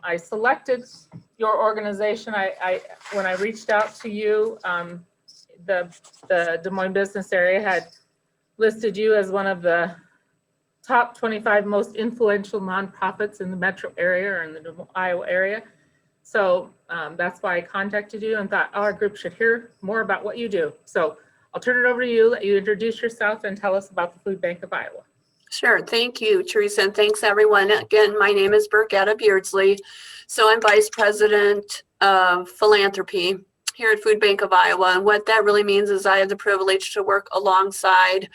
I selected your organization. When I reached out to you, the Des Moines business area had listed you as one of the top 25 most influential nonprofits in the metro area or in the Des Moines, Iowa area. So that's why I contacted you and thought our group should hear more about what you do. So I'll turn it over to you, let you introduce yourself and tell us about the Food Bank of Iowa. Sure. Thank you, Teresa, and thanks everyone. Again, my name is Bergetta Beardsley. So I'm Vice President of Philanthropy here at Food Bank of Iowa. And what that really means is I have the privilege to work alongside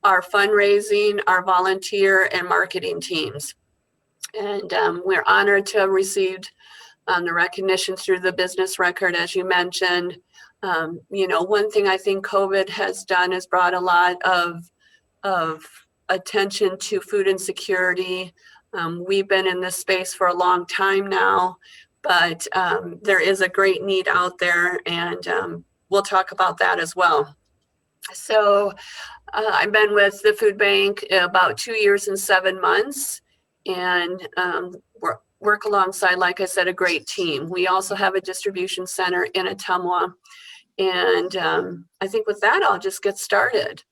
our fundraising, our volunteer and marketing teams. And we're honored to have received the recognition through the business record, as you mentioned. One thing I think COVID has done is brought a lot of attention to food insecurity. We've been in this space for a long time now, but there is a great need out there, and we'll talk about that as well. So I've been with the food bank about 2 years and 7 months, and work alongside, like I said, a great team. We also have a distribution center in Ottumwa, and I think with that, I'll just get started.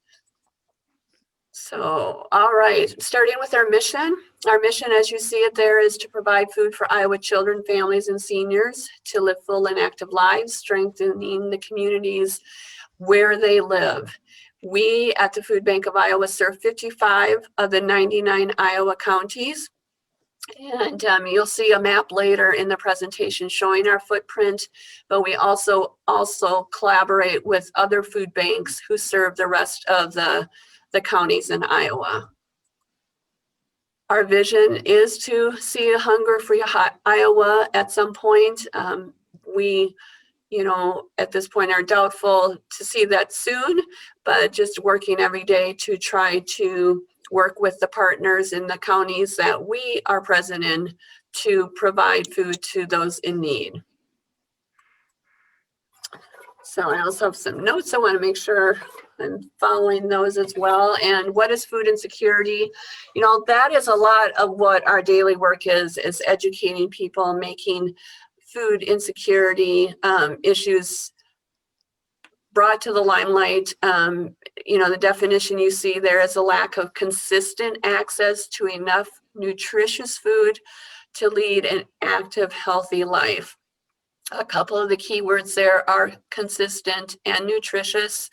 So, all right, starting with our mission. Our mission, as you see it there, is to provide food for Iowa children, families, and seniors to live full and active lives, strengthening the communities where they live. We at the Food Bank of Iowa serve 55 of the 99 Iowa counties. And you'll see a map later in the presentation showing our footprint, but we also collaborate with other food banks who serve the rest of the counties in Iowa. Our vision is to see a hunger-free Iowa at some point. We, at this point are doubtful to see that soon, but just working every day to try to work with the partners in the counties that we are present in to provide food to those in need. So I also have some notes. I want to make sure I'm following those as well. And what is food insecurity? That is a lot of what our daily work is educating people, making food insecurity issues brought to the limelight. The definition you see there is a lack of consistent access to enough nutritious food to lead an active, healthy life. A couple of the key words there are consistent and nutritious.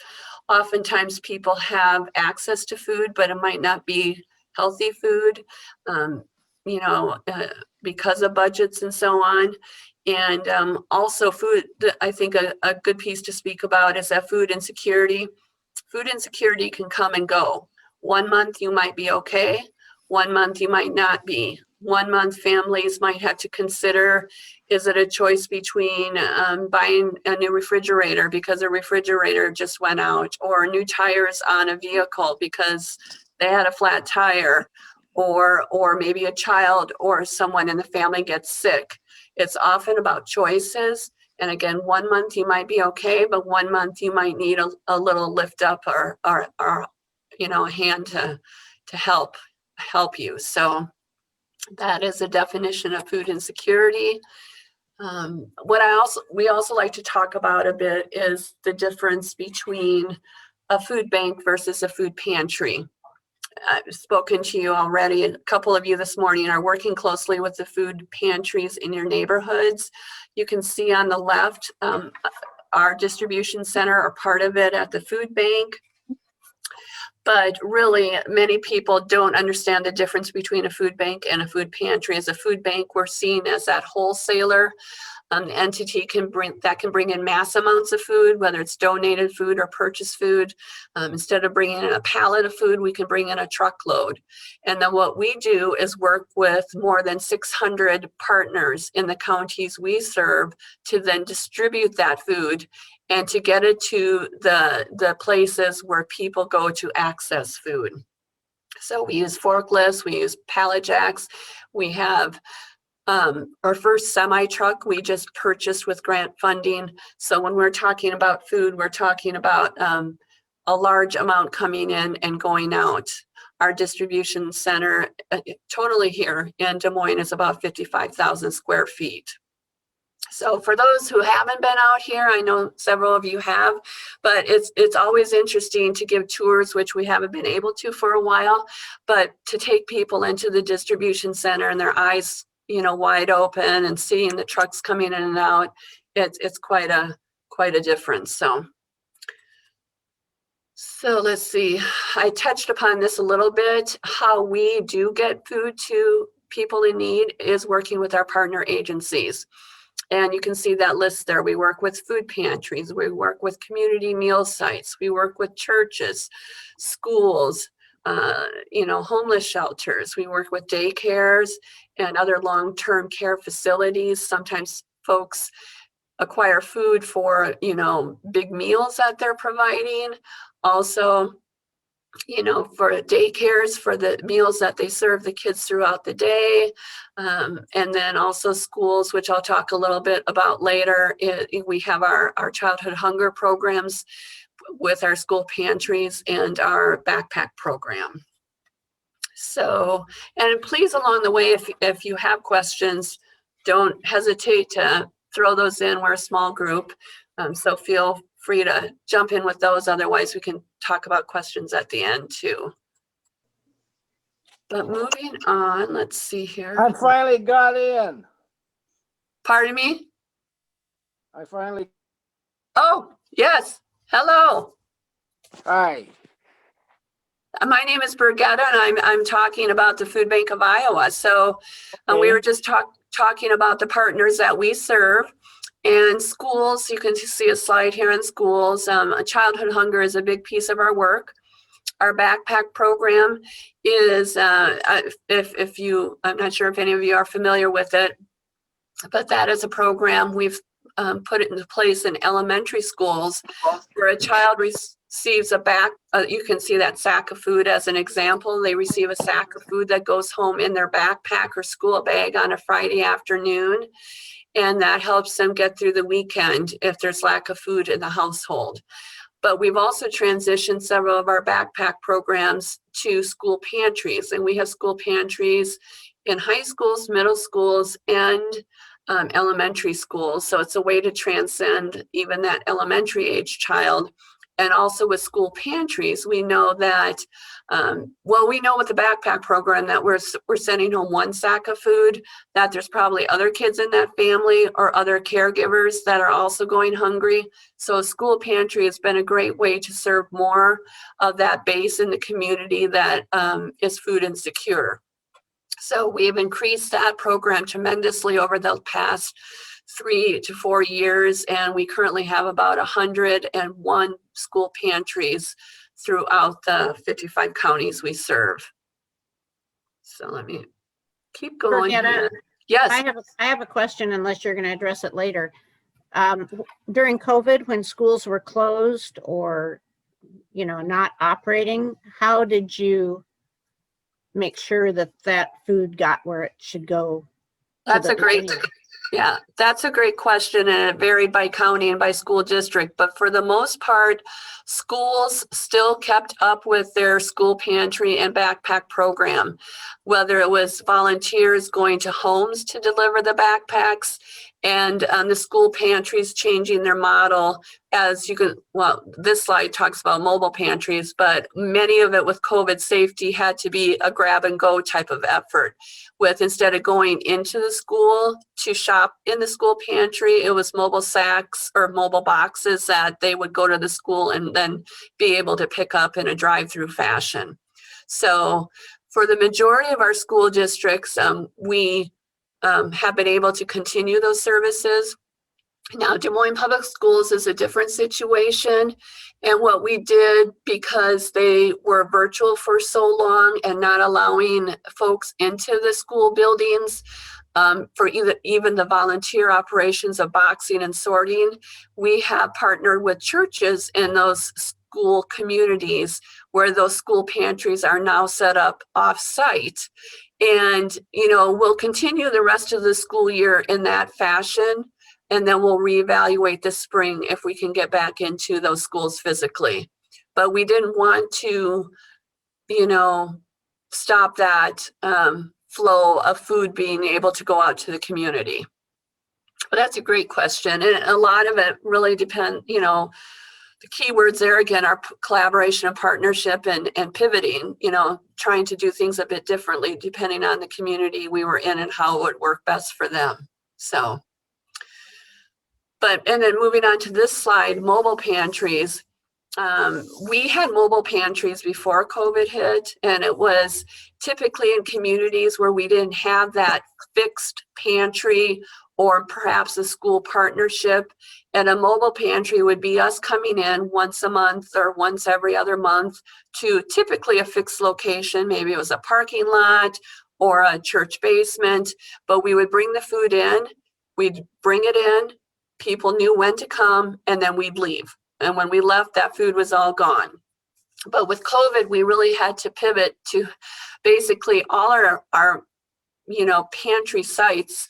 Oftentimes people have access to food, but it might not be healthy food, because of budgets and so on. And also food, I think a good piece to speak about is that food insecurity can come and go. 1 month you might be okay, 1 month you might not be. 1 month families might have to consider, is it a choice between buying a new refrigerator because a refrigerator just went out, or new tires on a vehicle because they had a flat tire, or maybe a child or someone in the family gets sick. It's often about choices. And again, 1 month you might be okay, but 1 month you might need a little lift up or a hand to help you. So that is a definition of food insecurity. We also like to talk about a bit is the difference between a food bank versus a food pantry. I've spoken to you already. A couple of you this morning are working closely with the food pantries in your neighborhoods. You can see on the left, our distribution center are part of it at the food bank. But really, many people don't understand the difference between a food bank and a food pantry. As a food bank, we're seen as that wholesaler entity can bring in mass amounts of food, whether it's donated food or purchased food. Instead of bringing in a pallet of food, we can bring in a truckload. And then what we do is work with more than 600 partners in the counties we serve to then distribute that food and to get it to the places where people go to access food. So we use forklifts, we use pallet jacks, we have our first semi-truck we just purchased with grant funding. So when we're talking about food, we're talking about a large amount coming in and going out. Our distribution center totally here in Des Moines is about 55,000 square feet. So for those who haven't been out here, I know several of you have, but it's always interesting to give tours, which we haven't been able to for a while, but to take people into the distribution center and their eyes, wide open and seeing the trucks coming in and out, it's quite a difference. So let's see, I touched upon this a little bit. How we do get food to people in need is working with our partner agencies. And you can see that list there. We work with food pantries, we work with community meal sites, we work with churches, schools, homeless shelters. We work with daycares and other long-term care facilities. Sometimes folks acquire food for, big meals that they're providing. Also, for daycares, for the meals that they serve the kids throughout the day. And then also schools, which I'll talk a little bit about later. We have our childhood hunger programs with our school pantries and our backpack program. So, and please along the way, if you have questions, don't hesitate to throw those in. We're a small group, so feel free to jump in with those. Otherwise, we can talk about questions at the end too. But moving on, let's see here. I finally got in. Pardon me? I finally. Oh, yes. Hello. Hi. My name is Bergetta, and I'm talking about the Food Bank of Iowa. So we were just talking about the partners that we serve. And schools, you can see a slide here on schools. Childhood hunger is a big piece of our work. Our backpack program is, if you, I'm not sure if any of you are familiar with it, but that is a program we've put it into place in elementary schools where a child receives you can see that sack of food as an example. They receive a sack of food that goes home in their backpack or school bag on a Friday afternoon. And that helps them get through the weekend if there's lack of food in the household. But we've also transitioned several of our backpack programs to school pantries. And we have school pantries in high schools, middle schools, and elementary schools. So it's a way to transcend even that elementary age child. And also with school pantries, we know that, we know with the backpack program that we're sending home one sack of food, that there's probably other kids in that family or other caregivers that are also going hungry. So a school pantry has been a great way to serve more of that base in the community that is food insecure. So we've increased that program tremendously over the past 3 to 4 years, and we currently have about 101 school pantries throughout the 55 counties we serve. So let me keep going here. Yes. I have a question, unless you're going to address it later. During COVID, when schools were closed or, not operating, how did you make sure that food got where it should go? That's a great question, and it varied by county and by school district. But for the most part, schools still kept up with their school pantry and backpack program, whether it was volunteers going to homes to deliver the backpacks and the school pantries changing their model. As you can, this slide talks about mobile pantries, but many of it with COVID safety had to be a grab and go type of effort. With instead of going into the school to shop in the school pantry, it was mobile sacks or mobile boxes that they would go to the school and then be able to pick up in a drive-through fashion. So for the majority of our school districts, we have been able to continue those services. Now, Des Moines Public Schools is a different situation. And what we did, because they were virtual for so long and not allowing folks into the school buildings for even the volunteer operations of boxing and sorting, we have partnered with churches in those school communities where those school pantries are now set up off-site. And, we'll continue the rest of the school year in that fashion. And then we'll reevaluate this spring if we can get back into those schools physically. But we didn't want to, stop that flow of food being able to go out to the community? But that's a great question. And a lot of it really depends, you know, the key words there again are collaboration and partnership and pivoting, you know, trying to do things a bit differently depending on the community we were in and how it would work best for them. So, and then moving on to this slide, mobile pantries. We had mobile pantries before COVID hit, and it was typically in communities where we didn't have that fixed pantry or perhaps a school partnership. And a mobile pantry would be us coming in once a month or once every other month to typically a fixed location. Maybe it was a parking lot or a church basement, but we would bring the food in, we'd bring it in, people knew when to come, and then we'd leave. And when we left, that food was all gone. But with COVID, we really had to pivot to basically all our you know, pantry sites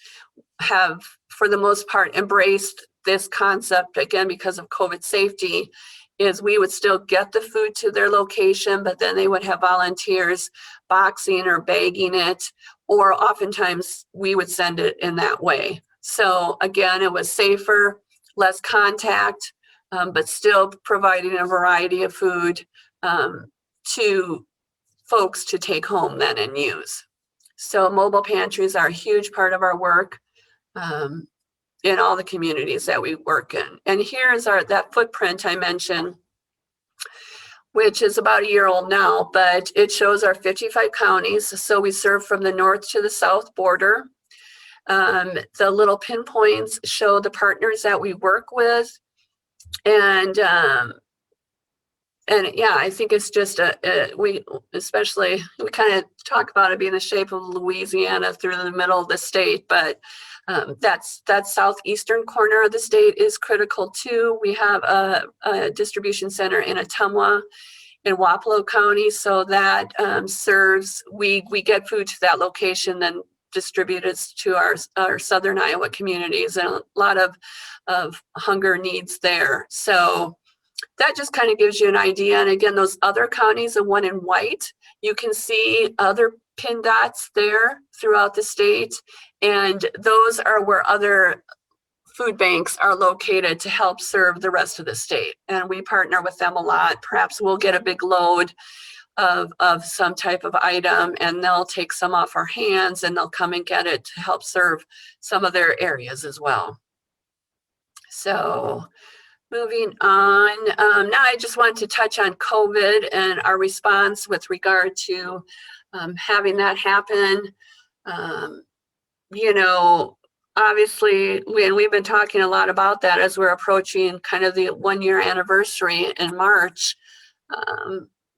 have, for the most part, embraced this concept, again, because of COVID safety, is we would still get the food to their location, but then they would have volunteers boxing or bagging it, or oftentimes we would send it in that way. So again, it was safer, less contact, but still providing a variety of food to folks to take home then and use. So mobile pantries are a huge part of our work in all the communities that we work in. And here's that footprint I mentioned, which is about a year old now, but it shows our 55 counties. So we serve from the north to the south border. The little pinpoints show the partners that we work with. And yeah, I think it's just we kind of talk about it being the shape of Louisiana through the middle of the state, but that southeastern corner of the state is critical too. We have a distribution center in Ottumwa in Wapello County, so that serves, we get food to that location, then distribute it to our southern Iowa communities, and a lot of hunger needs there. So that just kind of gives you an idea. And again, those other counties, the one in white, you can see other pin dots there throughout the state. And those are where other food banks are located to help serve the rest of the state. And we partner with them a lot. Perhaps we'll get a big load of some type of item, and they'll take some off our hands and they'll come and get it to help serve some of their areas as well. So moving on, now I just wanted to touch on COVID and our response with regard to having that happen. You know, obviously, we've been talking a lot about that as we're approaching kind of the 1-year anniversary in March.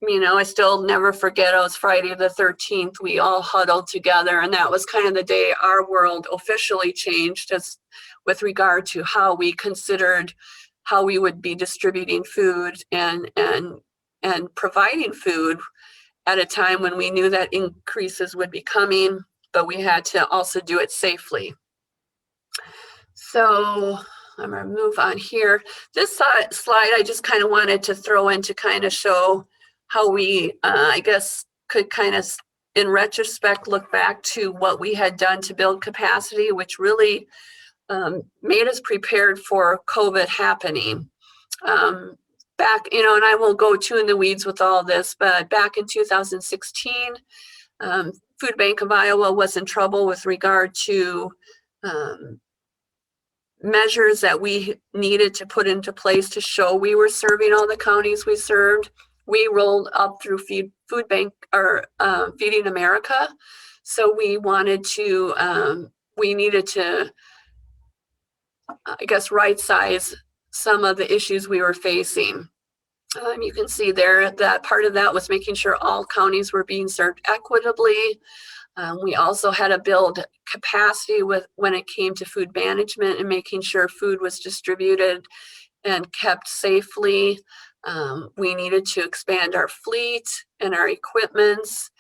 You know, I still never forget, it was Friday the 13th, we all huddled together, and that was kind of the day our world officially changed as with regard to how we considered how we would be distributing food and providing food at a time when we knew that increases would be coming, but we had to also do it safely. So I'm gonna move on here. This slide I just kind of wanted to throw in to kind of show how we, I guess, could kind of, in retrospect, look back to what we had done to build capacity, which really made us prepared for COVID happening. Back, you know, and I won't go too in the weeds with all this, but back in 2016, Food Bank of Iowa was in trouble with regard to measures that we needed to put into place to show we were serving all the counties we served. We rolled up through Food Bank or Feeding America. So we wanted to, we needed to, I guess, right size some of the issues we were facing. You can see there that part of that was making sure all counties were being served equitably. We also had to build capacity when it came to food management and making sure food was distributed and kept safely. We needed to expand our fleet and our equipments.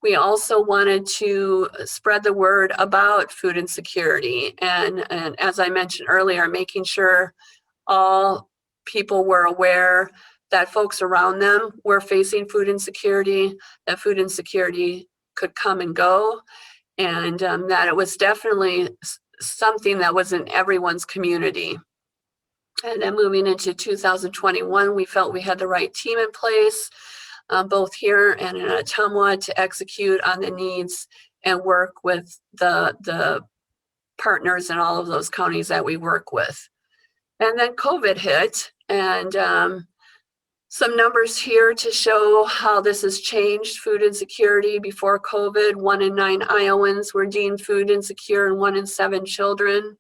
We also wanted to spread the word about food insecurity. And as I mentioned earlier, making sure all people were aware that folks around them were facing food insecurity, that food insecurity could come and go, and that it was definitely something that was in everyone's community. And then moving into 2021, we felt we had the right team in place, both here and in Ottumwa, to execute on the needs and work with the partners in all of those counties that we work with. And then COVID hit, and some numbers here to show how this has changed food insecurity. Before COVID, 1 in 9 Iowans were deemed food insecure and 1 in 7 children.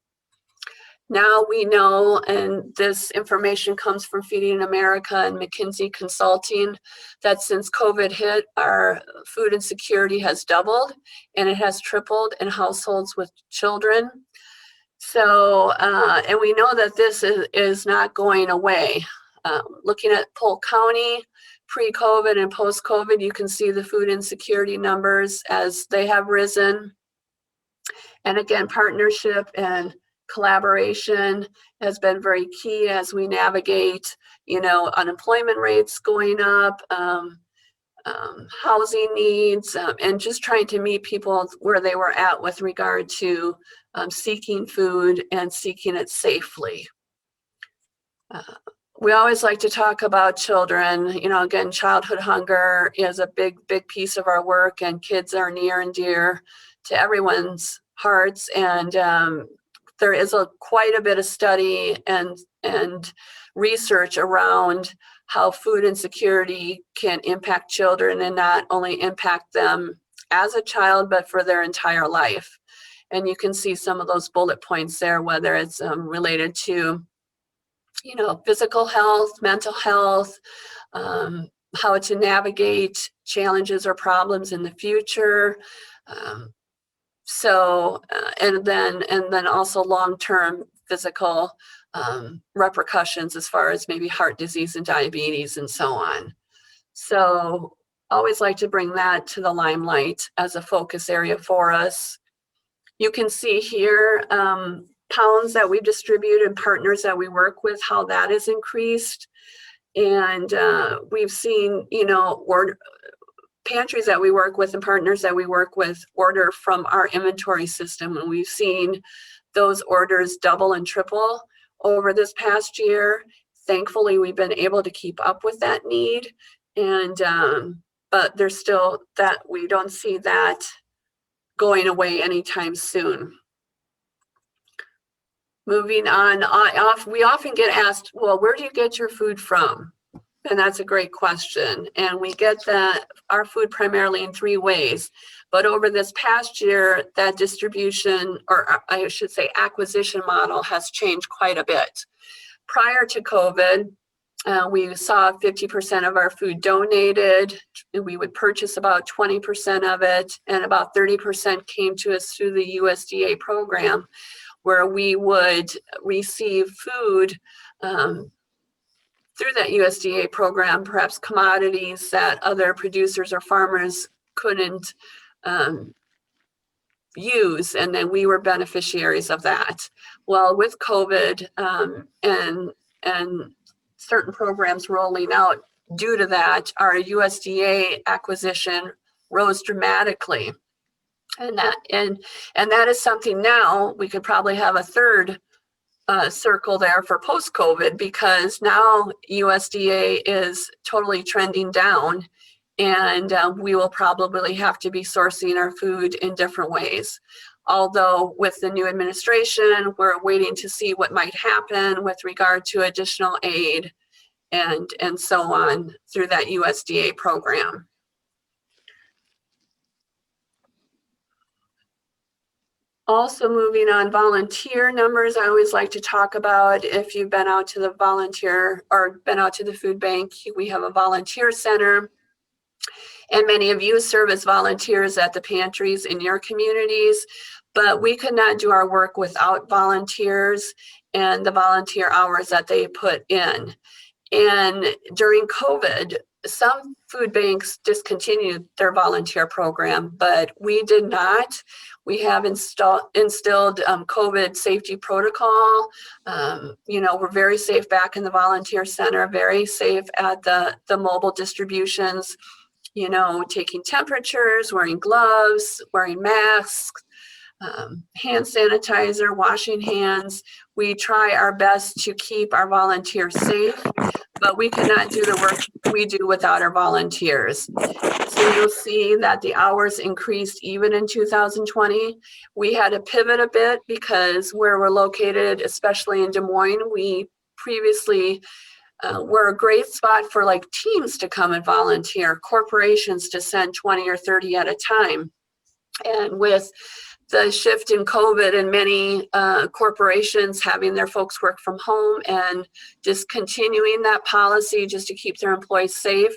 Now we know, and this information comes from Feeding America and McKinsey Consulting, that since COVID hit, our food insecurity has doubled and it has tripled in households with children. So, and we know that this is not going away. Looking at Polk County, pre-COVID and post-COVID, you can see the food insecurity numbers as they have risen. And again, partnership and collaboration has been very key as we navigate, unemployment rates going up, housing needs, and just trying to meet people where they were at with regard to seeking food and seeking it safely. We always like to talk about children. Again, childhood hunger is a big piece of our work, and kids are near and dear to everyone's hearts. And there is quite a bit of study and research around how food insecurity can impact children, and not only impact them as a child, but for their entire life. And you can see some of those bullet points there, whether it's related to physical health, mental health, how to navigate challenges or problems in the future. And then also long-term physical repercussions as far as maybe heart disease and diabetes and so on. So always like to bring that to the limelight as a focus area for us. You can see here pounds that we've distributed and partners that we work with, how that has increased. And we've seen, pantries that we work with and partners that we work with order from our inventory system. And we've seen those orders double and triple over this past year. Thankfully, we've been able to keep up with that need. And, but there's still that, we don't see that going away anytime soon. Moving on, we often get asked, well, where do you get your food from? And that's a great question. And we get our food primarily in 3 ways. But over this past year, that distribution, or I should say acquisition model, has changed quite a bit. Prior to COVID, we saw 50% of our food donated. We would purchase about 20% of it, and about 30% came to us through the USDA program, where we would receive food through that USDA program, perhaps commodities that other producers or farmers couldn't use, and then we were beneficiaries of that. Well, with COVID and certain programs rolling out due to that, our USDA acquisition rose dramatically. And that is something now we could probably have a third circle there for post-COVID, because now USDA is totally trending down, and we will probably have to be sourcing our food in different ways. Although with the new administration, we're waiting to see what might happen with regard to additional aid and so on through that USDA program. Also moving on, volunteer numbers, I always like to talk about. If you've been out to the volunteer or been out to the food bank, we have a volunteer center. And many of you serve as volunteers at the pantries in your communities, but we could not do our work without volunteers and the volunteer hours that they put in. And during COVID, some food banks discontinued their volunteer program, but we did not. We have instilled COVID safety protocol. We're very safe back in the volunteer center, very safe at the mobile distributions. taking temperatures, wearing gloves, wearing masks, hand sanitizer, washing hands. We try our best to keep our volunteers safe, but we cannot do the work we do without our volunteers. So you'll see that the hours increased even in 2020. We had to pivot a bit because where we're located, especially in Des Moines, we previously were a great spot for like teams to come and volunteer, corporations to send 20 or 30 at a time. And with the shift in COVID and many corporations having their folks work from home and just continuing that policy just to keep their employees safe,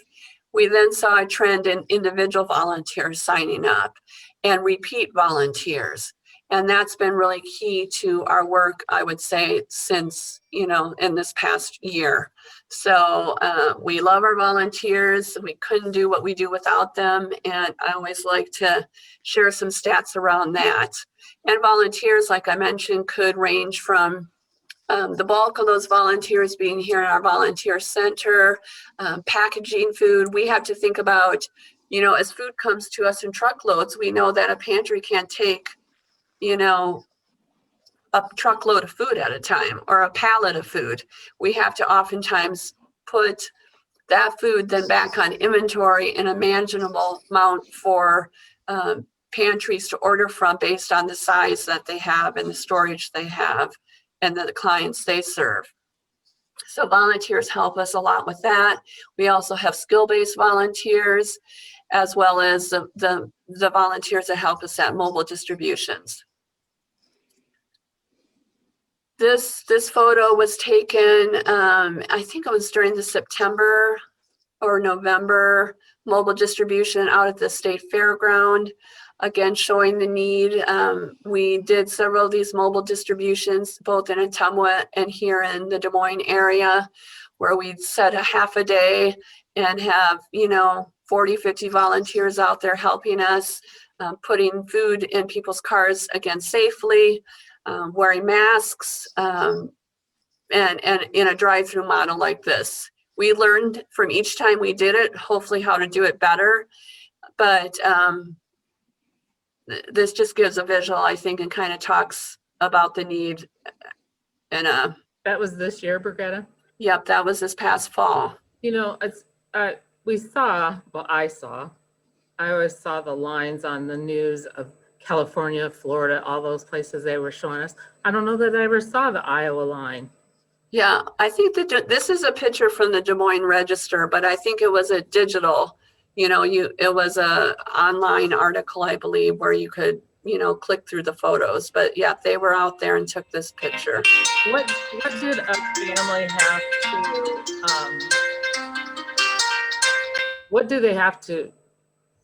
we then saw a trend in individual volunteers signing up and repeat volunteers. And that's been really key to our work, I would say, since, in this past year. So we love our volunteers. We couldn't do what we do without them. And I always like to share some stats around that. And volunteers, like I mentioned, could range from the bulk of those volunteers being here in our volunteer center, packaging food. We have to think about, as food comes to us in truckloads, we know that a pantry can't take, a truckload of food at a time or a pallet of food. We have to oftentimes put that food then back on inventory in a manageable amount for pantries to order from based on the size that they have and the storage they have and the clients they serve. So volunteers help us a lot with that. We also have skill-based volunteers, as well as the volunteers that help us at mobile distributions. This photo was taken, I think it was during the September or November mobile distribution out at the state fairground. Again, showing the need. We did several of these mobile distributions, both in Ottumwa and here in the Des Moines area, where we'd set a half a day and have, 40, 50 volunteers out there helping us, putting food in people's cars, again, safely, wearing masks, and in a drive-through model like this. We learned from each time we did it, hopefully how to do it better. But this just gives a visual, I think, and kind of talks about the need. And That was this year, Bergetta? Yep, that was this past fall. It's I always saw the lines on the news of California, Florida, all those places they were showing us. I don't know that I ever saw the Iowa line. Yeah, I think that this is a picture from the Des Moines Register, but I think it was a digital, it was a online article, I believe, where you could, click through the photos. But yeah, they were out there and took this picture. What did a family have to, what do they have to,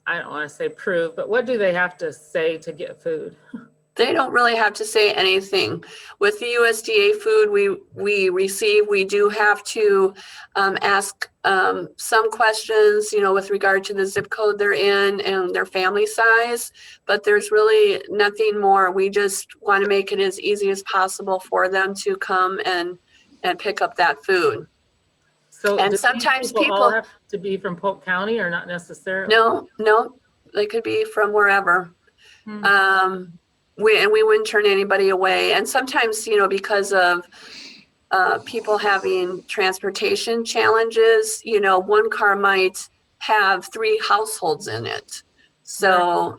I don't want to say prove, but what do they have to say to get food? They don't really have to say anything. With the USDA food we receive, we do have to ask some questions, with regard to the zip code they're in and their family size, but there's really nothing more. We just want to make it as easy as possible for them to come and pick up that food. So and do sometimes all people have to be from Polk County or not necessarily? No, they could be from wherever. We wouldn't turn anybody away. And sometimes, because of people having transportation challenges, one car might have 3 households in it. So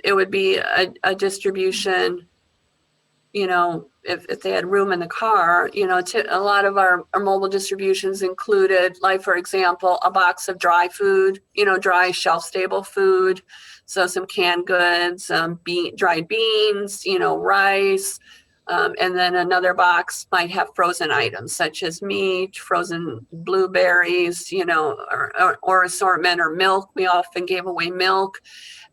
it would be a distribution, if they had room in the car, a lot of our mobile distributions included, like, for example, a box of dry food, dry shelf-stable food. So some canned goods, dried beans, rice, and then another box might have frozen items such as meat, frozen blueberries, or assortment, or milk. We often gave away milk,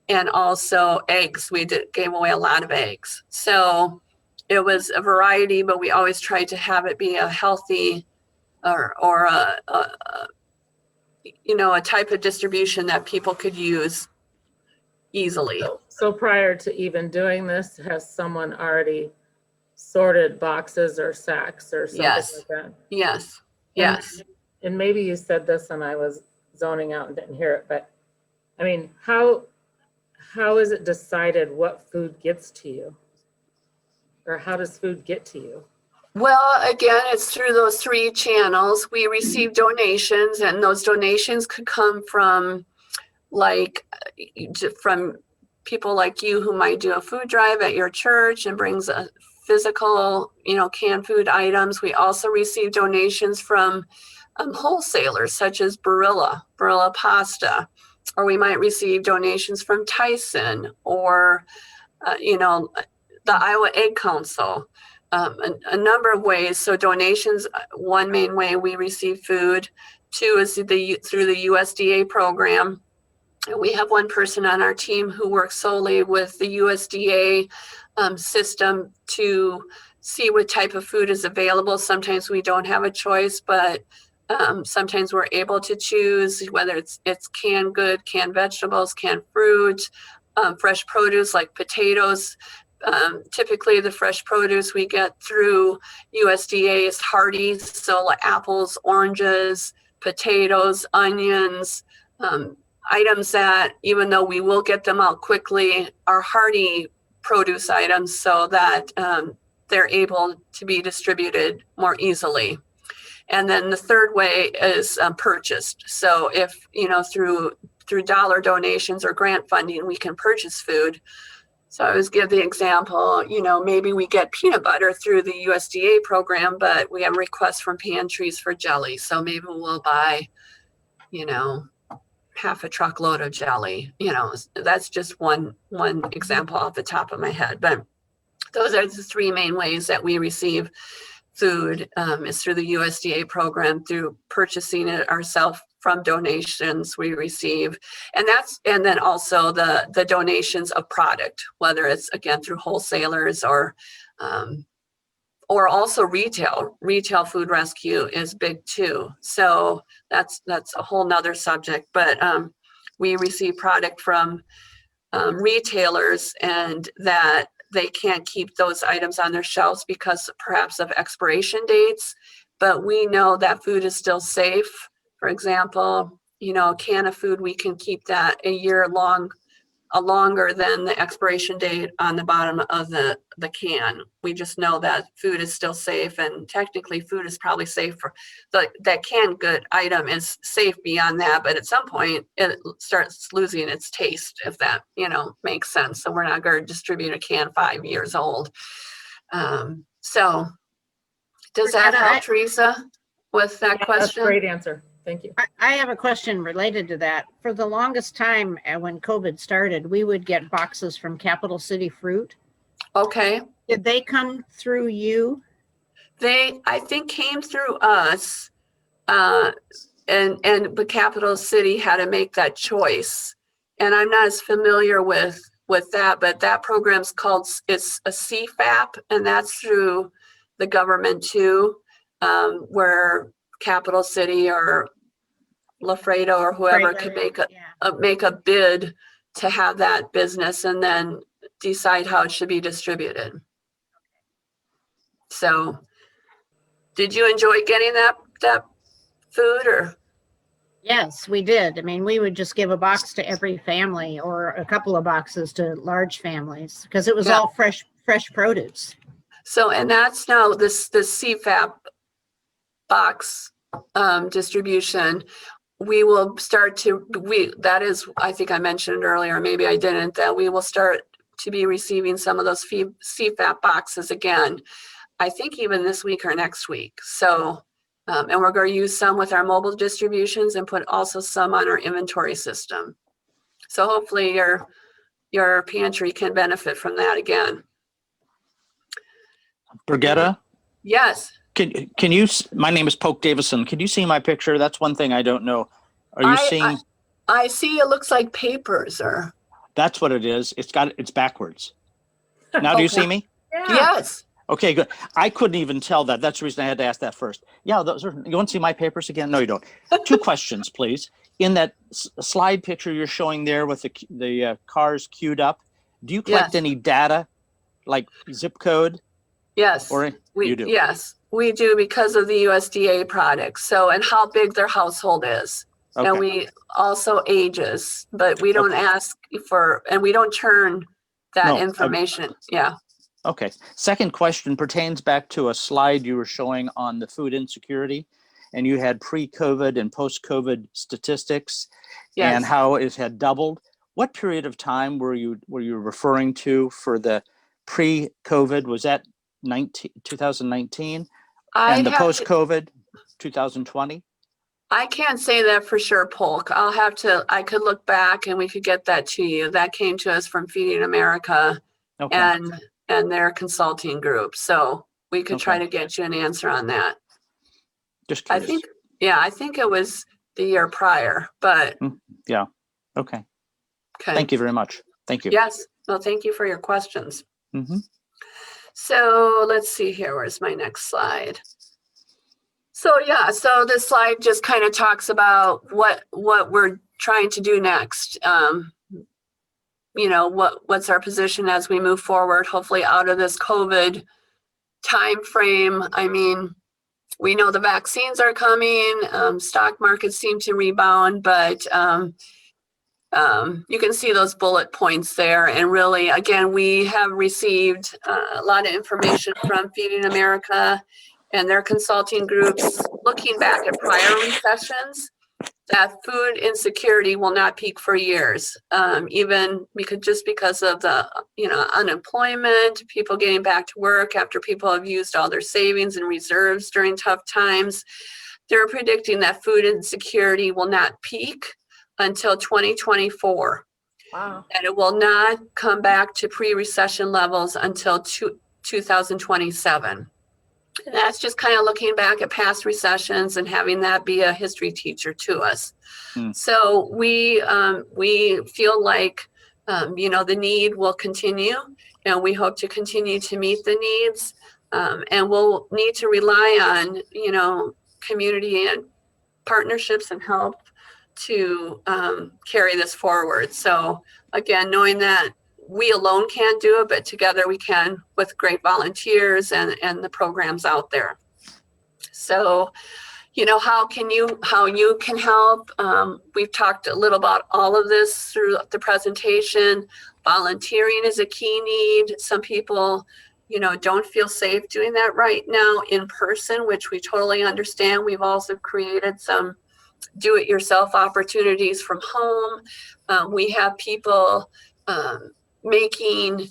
and also eggs. We gave away a lot of eggs. So it was a variety, but we always tried to have it be a healthy or a type of distribution that people could use easily. So prior to even doing this, has someone already sorted boxes or sacks or something like that? Yes. And maybe you said this and I was zoning out and didn't hear it, but I mean, how is it decided what food gets to you? Or how does food get to you? Well, again, it's through those three channels. We receive donations, and those donations could come from from people like you who might do a food drive at your church and brings a physical, canned food items. We also receive donations from wholesalers such as Barilla Pasta, or we might receive donations from Tyson or, the Iowa Egg Council. A number of ways. So donations, one main way we receive food. Two is through the USDA program. And we have one person on our team who works solely with the USDA system to see what type of food is available. Sometimes we don't have a choice, but sometimes we're able to choose whether it's canned good, canned vegetables, canned fruit, fresh produce like potatoes. Typically the fresh produce we get through USDA is hardy, so like apples, oranges, potatoes, onions, items that even though we will get them out quickly are hardy produce items so that they're able to be distributed more easily. And then the third way is purchased. So if, through dollar donations or grant funding, we can purchase food. So I always give the example, maybe we get peanut butter through the USDA program, but we have requests from pantries for jelly. So maybe we'll buy, half a truckload of jelly. That's just one example off the top of my head. But those are the three main ways that we receive food, is through the USDA program, through purchasing it ourselves from donations we receive, and then also the donations of product, whether it's again through wholesalers or also retail food rescue is big too. So that's a whole nother subject, but we receive product from retailers, and that they can't keep those items on their shelves because perhaps of expiration dates, but we know that food is still safe. For example, a can of food, we can keep that a year longer than the expiration date on the bottom of the can. We just know that food is still safe, and technically food is probably safe for that canned good item is safe beyond that, but at some point it starts losing its taste, if that makes sense. So we're not going to distribute a can 5 years old. So does that help, Teresa, with that question? That's a great answer. Thank you. I have a question related to that. For the longest time, when COVID started, we would get boxes from Capital City Fruit. Okay. Did they come through you? They, I think, came through us, but Capital City had to make that choice. And I'm not as familiar with that, but that program's called, it's a CFAP, and that's through the government too, where Capital City or Lafredo or whoever could make a bid to have that business and then decide how it should be distributed. So did you enjoy getting that food or? Yes, we did. I mean, we would just give a box to every family or a couple of boxes to large families because it was all fresh produce. So, and that's now the CFAP box distribution. We will start to, that is, I think I mentioned earlier, maybe I didn't, that we will start to be receiving some of those CFAP boxes again, I think even this week or next week. So, and we're going to use some with our mobile distributions and put also some on our inventory system. So hopefully your pantry can benefit from that again. Bergetta? Yes. Can you, my name is Poke Davison. Can you see my picture? That's one thing I don't know. Are you seeing? I see it looks like papers or. That's what it is. It's backwards. Now do you see me? Yeah. Yes. Okay, good. I couldn't even tell that. That's the reason I had to ask that first. Yeah, those are, you want to see my papers again? No, you don't. 2 questions, please. In that slide picture you're showing there with the cars queued up, do you collect any data like zip code? Yes. Or you do? Yes, we do because of the USDA products. So, and how big their household is. And Okay, we also ages, but we don't ask for, and we don't turn that No, information. Yeah. okay. Second question pertains back to a slide you were showing on the food insecurity, and you had pre-COVID and post-COVID statistics and Yes. how it had doubled. What period of time were you referring to for the pre-COVID? Was that 2019? I'd And the have to, post-COVID, 2020? I can't say that for sure, Polk. I could look back and we could get that to you. That came to us from Feeding America Okay, and their consulting group. So we could try Okay. to get you an answer on that. just I curious. think, I think it was the year prior, but Yeah, okay. okay. Thank you very much. Thank you. Yes. Well, thank you for your questions. Mhm. So let's see here. Where's my next slide? So so this slide just kind of talks about what we're trying to do next. What's our position as we move forward, hopefully out of this COVID time frame. I mean, we know the vaccines are coming, stock markets seem to rebound, but you can see those bullet points there. And really, again, we have received a lot of information from Feeding America and their consulting groups looking back at prior recessions, that food insecurity will not peak for years, even because of the unemployment, people getting back to work after people have used all their savings and reserves during tough times. They're predicting that food insecurity will not peak until 2024. Wow. And it will not come back to pre-recession levels until 2027. And that's just kind of looking back at past recessions and having that be a history teacher to us. So we feel like the need will continue, and we hope to continue to meet the needs, and we'll need to rely on community and partnerships and help to carry this forward. So again, knowing that we alone can't do it, but together we can with great volunteers and the programs out there. So, how you can help. We've talked a little about all of this through the presentation. Volunteering is a key need. Some people, don't feel safe doing that right now in person, which we totally understand. We've also created some do-it-yourself opportunities from home. We have people making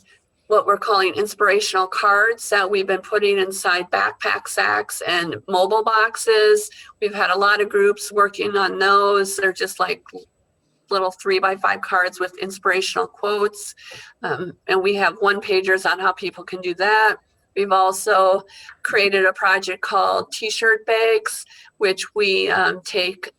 what we're calling inspirational cards that we've been putting inside backpack sacks and mobile boxes. We've had a lot of groups working on those. They're just like little 3x5 cards with inspirational quotes. And we have one-pagers on how people can do that. We've also created a project called T-shirt bags, which we take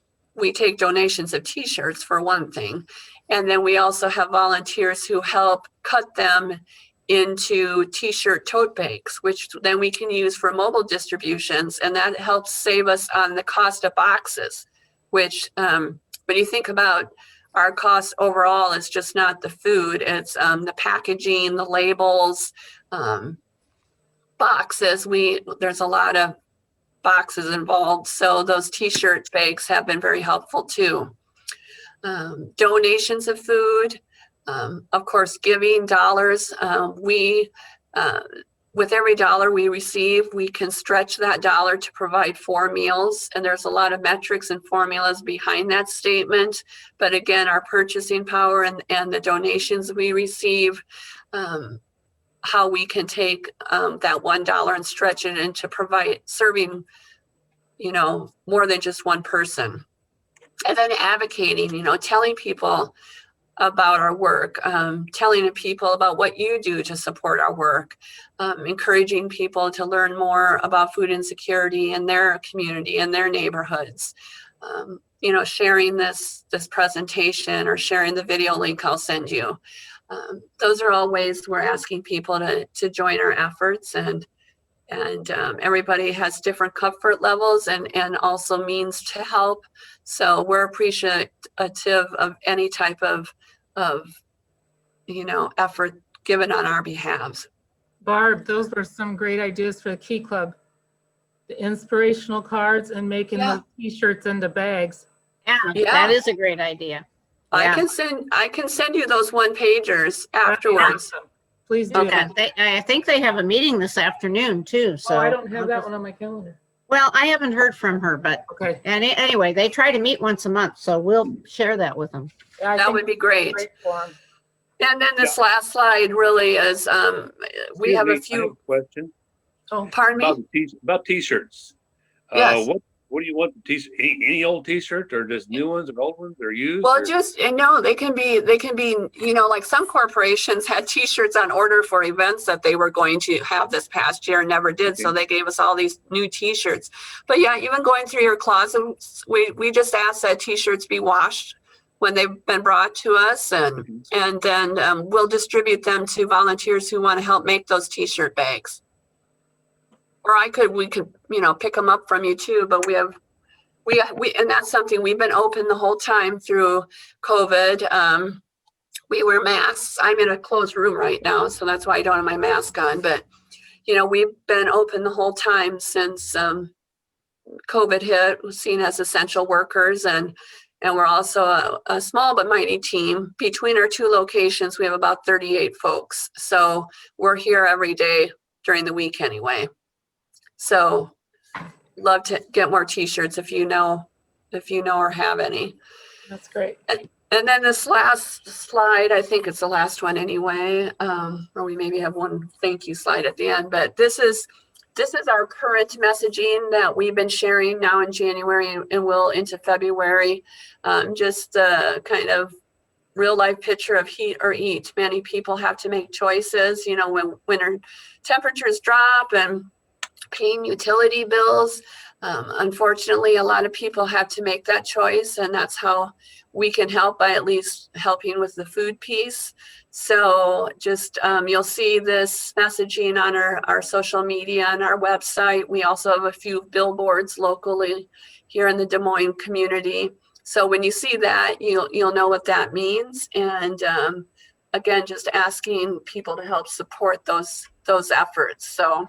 donations of T-shirts for one thing. And then we also have volunteers who help cut them into T-shirt tote bags, which then we can use for mobile distributions. And that helps save us on the cost of boxes, which when you think about our costs overall, it's just not the food, it's the packaging, the labels, boxes. There's a lot of boxes involved. So those T-shirt bags have been very helpful too. Donations of food, of course, giving dollars. With every dollar we receive, we can stretch that dollar to provide 4 meals. And there's a lot of metrics and formulas behind that statement. But again, our purchasing power and the donations we receive, how we can take that $1 and stretch it into serving, more than just one person. And then advocating, telling people about our work, telling people about what you do to support our work, encouraging people to learn more about food insecurity in their community and their neighborhoods. Sharing this presentation or sharing the video link I'll send you. Those are all ways we're asking people to join our efforts, and everybody has different comfort levels and also means to help. So we're appreciative of any type of effort given on our behalf. Barb, those were some great ideas for the Key Club. The inspirational cards and making Yeah. those T-shirts into bags. Yeah, Yeah. that is a great idea. I Yeah. can send you those one pagers afterwards. Awesome. Please do. Okay. I think they have a meeting this afternoon too, so. Oh, I don't have I'll that just- one on my calendar. Well, I haven't heard from her, but Okay. anyway, they try to meet once a month, so we'll share that with them. Yeah, I That think would be great. for 'em. And then this last slide really is, we have a Excuse me, I have few, a question pardon about me? about t-shirts. Yes. What do you want? Any old t-shirts or just new ones or old ones or used? Well, or- just, no, they can be, like some corporations had t-shirts on order for events that they were going to have this past year and never did. So Okay. they gave us all these new t-shirts. But yeah, even going through your closet, we just ask that t-shirts be washed when they've been brought to us, and then we'll distribute them to volunteers who want to help make those t-shirt bags. Or we could, pick them up from you too, but we and that's something we've been open the whole time through COVID. We wear masks. I'm in a closed room right now, so that's why I don't have my mask on. But, we've been open the whole time since COVID hit, seen as essential workers. And we're also a small but mighty team. Between our two locations, we have about 38 folks. So we're here every day during the week anyway. So love to get more t-shirts if you know or have any. That's great. And then this last slide, I think it's the last one anyway, or we maybe have one thank you slide at the end, but this is our current messaging that we've been sharing now in January and will into February. Just a kind of real life picture of heat or eat. Many people have to make choices, when winter temperatures drop and paying utility bills. Unfortunately, a lot of people have to make that choice, and that's how we can help, by at least helping with the food piece. So just you'll see this messaging on our social media and our website. We also have a few billboards locally here in the Des Moines community. So when you see that, you'll know what that means. And again, just asking people to help support those efforts. So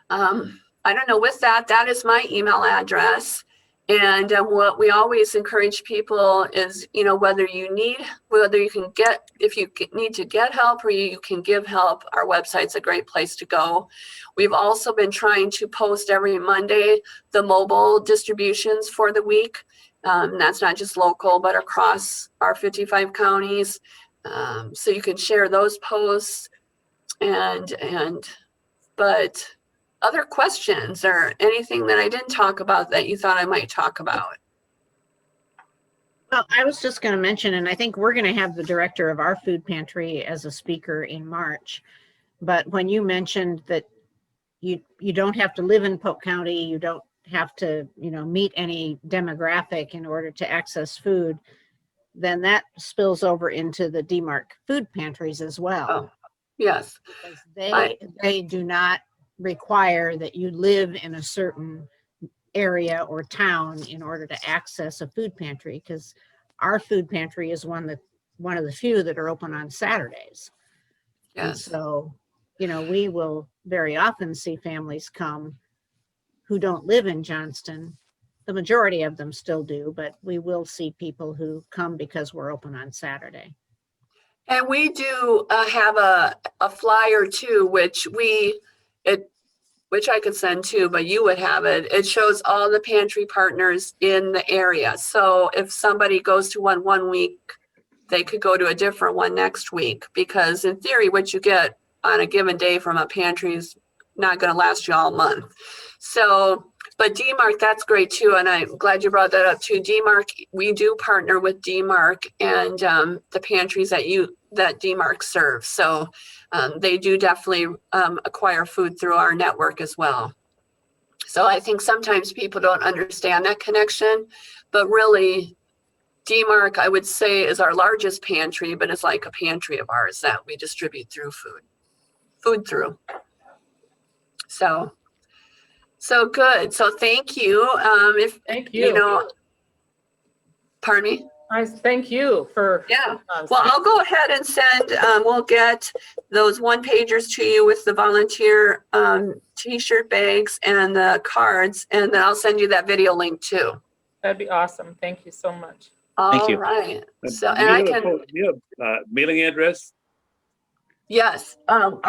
I don't know, with that is my email address. And what we always encourage people is, whether you need to get help or you can give help, our website's a great place to go. We've also been trying to post every Monday the mobile distributions for the week. That's not just local, but across our 55 counties. So you can share those posts but other questions or anything that I didn't talk about that you thought I might talk about? Well, I was just going to mention, and I think we're going to have the director of our food pantry as a speaker in March. But when you mentioned that you don't have to live in Polk County, you don't have to, meet any demographic in order to access food, then that spills over into the DMARC food pantries as well. Oh, yes. Because they do not require that you live in a certain area or town in order to access a food pantry, because our food pantry is one of the few that are open on Saturdays. And Yes. so, we will very often see families come who don't live in Johnston. The majority of them still do, but we will see people who come because we're open on Saturday. And we do have a flyer too, which I could send too, but you would have it. It shows all the pantry partners in the area. So if somebody goes to one week, they could go to a different one next week, because in theory, what you get on a given day from a pantry is not going to last you all month. So, but DMARC, that's great too. And I'm glad you brought that up too. DMARC, we do partner with DMARC and the pantries that DMARC serves. So they do definitely acquire food through our network as well. So I think sometimes people don't understand that connection, but really DMARC, I would say, is our largest pantry, but it's like a pantry of ours that we distribute through food through. So good. So thank you. Thank you. Pardon me? I thank you for. Yeah. Well, I'll go ahead and send, we'll get those one-pagers to you with the volunteer t-shirt bags and the cards, and then I'll send you that video link too. That'd be awesome. Thank you so much. All you. right. So, Do and I you have a can, do you have mailing address? yes, the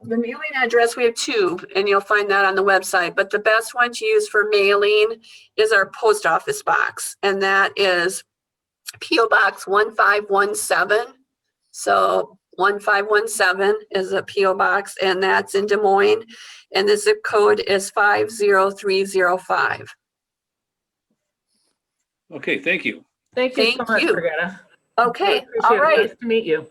mailing address, we have two, and you'll find that on the website, but the best one to use for mailing is our post office box, and that is P.O. Box 1517. So 1517 is a P.O. Box, and that's in Des Moines, and the zip code is 50305. Okay, thank you. Thank you so Thank much, you. Bergetta. Okay, Appreciate all it. right. Nice to meet you.